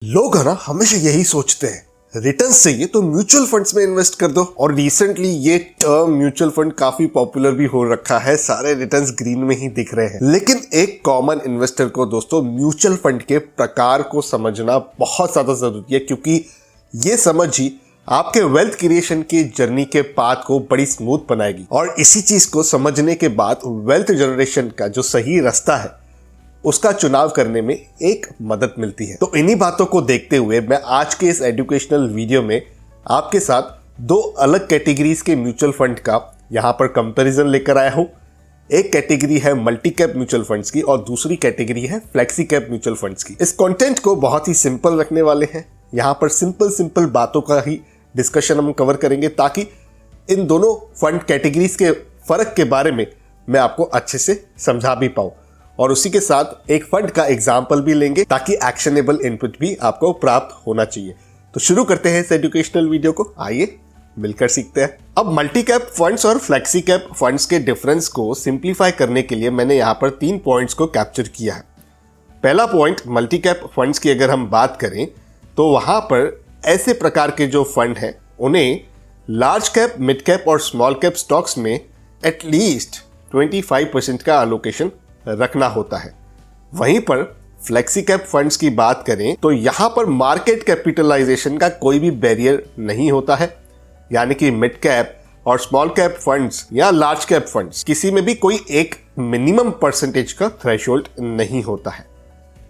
लोग है ना हमेशा यही सोचते हैं रिटर्न्स चाहिए तो म्यूचुअल फंड्स में इन्वेस्ट कर दो। और रिसेंटली ये टर्म म्यूचुअल फंड काफी पॉपुलर भी हो रखा है, सारे रिटर्न्स ग्रीन में ही दिख रहे हैं। लेकिन एक कॉमन इन्वेस्टर को दोस्तों म्यूचुअल फंड के प्रकार को समझना बहुत ज्यादा जरूरी है, क्योंकि ये समझ ही आपके वेल्थ क्रिएशन की जर्नी के पाथ को बड़ी स्मूथ बनाएगी। और इसी चीज को समझने के बाद वेल्थ जनरेशन का जो सही रास्ता है उसका चुनाव करने में एक मदद मिलती है। तो इन्हीं बातों को देखते हुए मैं आज के इस एजुकेशनल वीडियो में आपके साथ दो अलग कैटेगरीज के म्यूचुअल फंड का यहां पर कंपैरिजन लेकर आया हूं। एक कैटेगरी है मल्टी कैप म्यूचुअल फंड्स की और दूसरी कैटेगरी है फ्लेक्सी कैप म्यूचुअल फंड्स की। इस कंटेंट को बहुत ही सिंपल रखने वाले हैं, यहां पर सिंपल बातों का ही डिस्कशन हम कवर करेंगे ताकि इन दोनों फंड कैटेगरीज के फर्क के बारे में मैं आपको अच्छे से समझा भी पाऊं। और उसी के साथ एक फंड का एग्जाम्पल भी लेंगे ताकि एक्शनेबल इनपुट भी आपको प्राप्त होना चाहिए। तो शुरू करते हैं इस एजुकेशनल वीडियो को, आइए मिलकर सीखते हैं। अब मल्टी कैप फंड्स और फ्लेक्सी कैप फंड्स के डिफरेंस को सिंप्लीफाई करने के लिए मैंने यहाँ पर 3 पॉइंट्स को कैप्चर किया है। पहला पॉइंट, मल्टी कैप फंड्स की अगर हम बात करें तो वहां पर ऐसे प्रकार के जो फंड हैं उन्हें लार्ज कैप, मिड कैप और स्मॉल कैप स्टॉक्स में एटलीस्ट 25% का अलोकेशन रखना होता है। वहीं पर फ्लेक्सी कैप फंड्स की बात करें तो यहां पर मार्केट कैपिटलाइजेशन का कोई भी बैरियर नहीं होता है, यानी कि मिड कैप और स्मॉल कैप फंड्स या लार्ज कैप फंड्स किसी में भी कोई एक मिनिमम परसेंटेज का थ्रेशोल्ड नहीं होता है।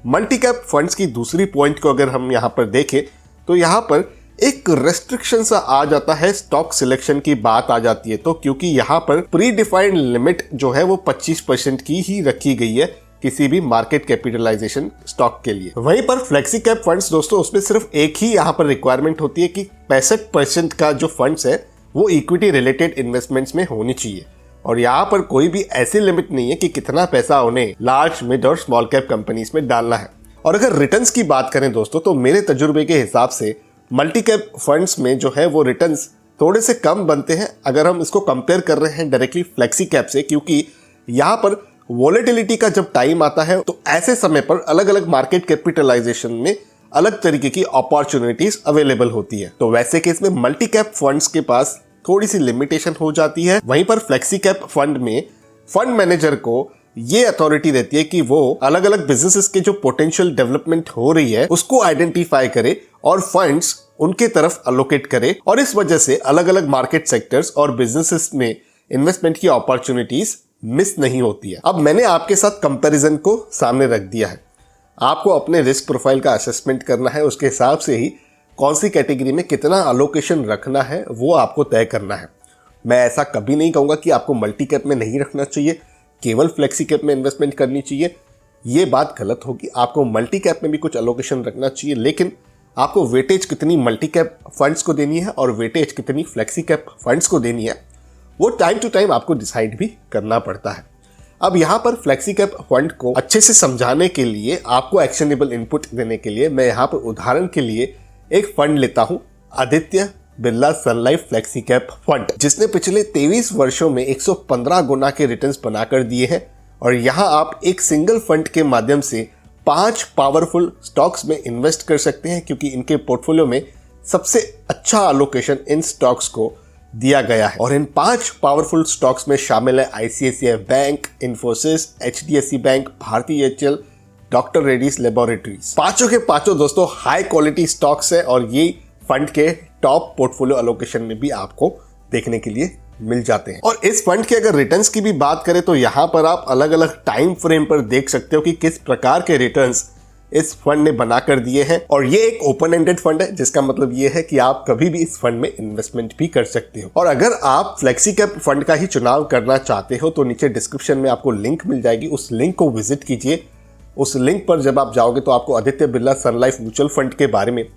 मल्टी कैप फंड्स की दूसरी पॉइंट को अगर हम यहां पर देखें तो यहां पर एक रेस्ट्रिक्शन सा आ जाता है, स्टॉक सिलेक्शन की बात आ जाती है। तो क्योंकि यहाँ पर प्री डिफाइंड लिमिट जो है वो 25% की ही रखी गई है किसी भी मार्केट कैपिटलाइजेशन स्टॉक के लिए। वहीं पर फ्लेक्सी कैप फंड्स दोस्तों उसमें सिर्फ एक ही यहाँ पर रिक्वायरमेंट होती है कि 65% का जो फंड्स है वो इक्विटी रिलेटेड इन्वेस्टमेंट्स में होनी चाहिए। और यहाँ पर कोई भी ऐसी लिमिट नहीं है कि कितना पैसा उन्हें लार्ज, मिड और स्मॉल कैप कंपनीज में डालना है। और अगर रिटर्न्स की बात करें दोस्तों तो मेरे तजुर्बे के हिसाब से मल्टी कैप फंड्स में जो है वो रिटर्न्स थोड़े से कम बनते हैं अगर हम इसको कंपेयर कर रहे हैं डायरेक्टली फ्लेक्सी कैप से, क्योंकि यहाँ पर वोलेटिलिटी का जब टाइम आता है तो ऐसे समय पर अलग अलग मार्केट कैपिटलाइजेशन में अलग तरीके की अपॉर्चुनिटीज अवेलेबल होती है। तो वैसे केस में मल्टी कैप फंड्स के पास थोड़ी सी लिमिटेशन हो जाती है। वहीं पर फ्लेक्सी कैप फंड में फंड मैनेजर को ये अथॉरिटी रहती है कि वो अलग अलग बिजनेसेस के जो पोटेंशियल डेवलपमेंट हो रही है उसको आइडेंटिफाई करे और फंड्स उनके तरफ अलोकेट करे। और इस वजह से अलग अलग मार्केट सेक्टर्स और बिजनेसेस में इन्वेस्टमेंट की अपॉर्चुनिटीज मिस नहीं होती है। अब मैंने आपके साथ कंपैरिजन को सामने रख दिया है, आपको अपने रिस्क प्रोफाइल का असेसमेंट करना है, उसके हिसाब से ही कौन सी कैटेगरी में कितना अलोकेशन रखना है वो आपको तय करना है। मैं ऐसा कभी नहीं कहूंगा कि आपको मल्टी कैप में नहीं रखना चाहिए, केवल फ्लेक्सी कैप में इन्वेस्टमेंट करनी चाहिए, ये बात गलत होगी। आपको मल्टी कैप में भी कुछ अलोकेशन रखना चाहिए, लेकिन आपको वेटेज कितनी मल्टी कैप फंड्स को देनी है और वेटेज कितनी फ्लेक्सी कैप फंड्स को देनी है वो टाइम टू टाइम आपको डिसाइड भी करना पड़ता है। अब यहाँ पर फ्लेक्सी कैप फंड को अच्छे से समझाने के लिए, आपको एक्शनेबल इनपुट देने के लिए मैं यहाँ पर उदाहरण के लिए एक फंड लेता हूँ, आदित्य बिरला सन लाइफ फ्लेक्सी कैप फंड, जिसने पिछले 23 वर्षों में 115 गुना के रिटर्न्स बनाकर दिए हैं। और यहाँ आप एक सिंगल फंड के माध्यम से 5 पावरफुल स्टॉक्स में इन्वेस्ट कर सकते हैं, क्योंकि इनके पोर्टफोलियो में सबसे अच्छा अलोकेशन इन स्टॉक्स को दिया गया है। और इन 5 पावरफुल स्टॉक्स में शामिल है ICICI bank, Infosys, HDFC bank, भारतीय एयरटेल, डॉक्टर रेड्डीज लेबोरेटरीज। पांचों के पांचों दोस्तों हाई क्वालिटी स्टॉक्स है और ये फंड के टॉप पोर्टफोलियो अलोकेशन में भी आपको देखने के लिए मिल जाते हैं। और इस फंड के अगर रिटर्न्स की भी बात करें तो यहाँ पर आप अलग अलग टाइम फ्रेम पर देख सकते हो कि किस प्रकार के रिटर्न्स इस फंड ने बनाकर दिए हैं। और ये एक ओपन एंडेड फंड है, जिसका मतलब ये है कि आप कभी भी इस फंड में इन्वेस्टमेंट भी कर सकते हो। और अगर आप फ्लेक्सी कैप फंड का ही चुनाव करना चाहते हो तो नीचे डिस्क्रिप्शन में आपको लिंक मिल जाएगी, उस लिंक को विजिट कीजिए। उस लिंक पर जब आप जाओगे तो आपको आदित्य बिरला सन लाइफ म्यूचुअल फंड के बारे में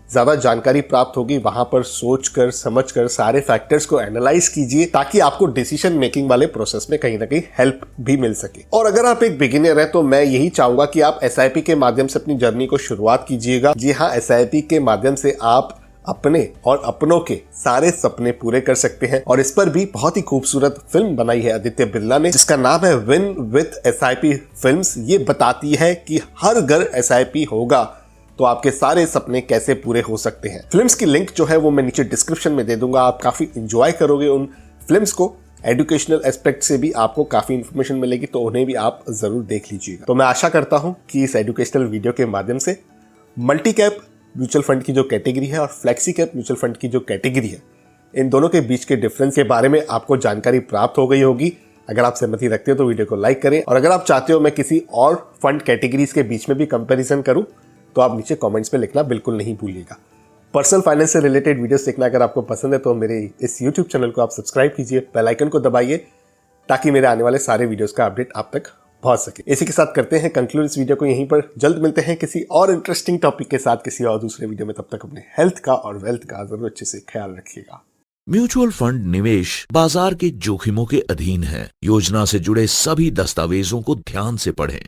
ज्यादा जानकारी प्राप्त होगी। वहां पर सोचकर समझकर सारे फैक्टर्स को एनालाइज कीजिए ताकि आपको डिसीजन मेकिंग वाले प्रोसेस में कहीं ना कहीं हेल्प भी मिल सके। और अगर आप एक बिगिनर है तो मैं यही चाहूंगा कि आप SIP के माध्यम से अपनी जर्नी को शुरुआत कीजिएगा। जी हाँ, SIP के माध्यम से आप अपने और अपनों के सारे सपने पूरे कर सकते हैं। और इस पर भी बहुत ही खूबसूरत फिल्म बनाई है आदित्य बिरला ने, जिसका नाम है विन विद SIP फिल्म्स। ये बताती है कि हर घर SIP होगा तो आपके सारे सपने कैसे पूरे हो सकते हैं। फिल्म्स की लिंक जो है वो मैं नीचे डिस्क्रिप्शन में दे दूंगा। आप काफी इंजॉय करोगे उन फिल्म्स को। एजुकेशनल एस्पेक्ट से भी आपको काफी इंफॉर्मेशन मिलेगी, तो उन्हें भी आप जरूर देख लीजिएगा। तो मैं आशा करता हूं कि इस एजुकेशनल वीडियो के माध्यम से मल्टी कैप म्यूचुअल फंड की जो कैटेगरी है और फ्लेक्सी कैप म्यूचुअल फंड की जो कैटेगरी है, इन दोनों के बीच के डिफरेंस के बारे में आपको जानकारी प्राप्त हो गई होगी। अगर आप सहमति रखते हो तो वीडियो को लाइक करें, और अगर आप चाहते हो मैं किसी और फंड कैटेगरीज के बीच में भी कंपैरिजन करूं तो आप नीचे कमेंट्स में लिखना बिल्कुल नहीं भूलिएगा। पर्सनल फाइनेंस से रिलेटेड वीडियोस देखना अगर आपको पसंद है तो मेरे इस YouTube चैनल को आप सब्सक्राइब कीजिए, बेल आइकन को दबाइए ताकि मेरे आने वाले सारे वीडियोस का अपडेट आप तक पहुंच सके। इसी के साथ करते हैं कंक्लूड इस वीडियो को यहीं पर। जल्द मिलते हैं किसी और इंटरेस्टिंग टॉपिक के साथ किसी और दूसरे वीडियो में। तब तक अपने हेल्थ का और वेल्थ का जरूर अच्छे से ख्याल रखिएगा। म्यूचुअल फंड निवेश बाजार के जोखिमों के अधीन है। योजना से जुड़े सभी दस्तावेजों को ध्यान से पढ़ें।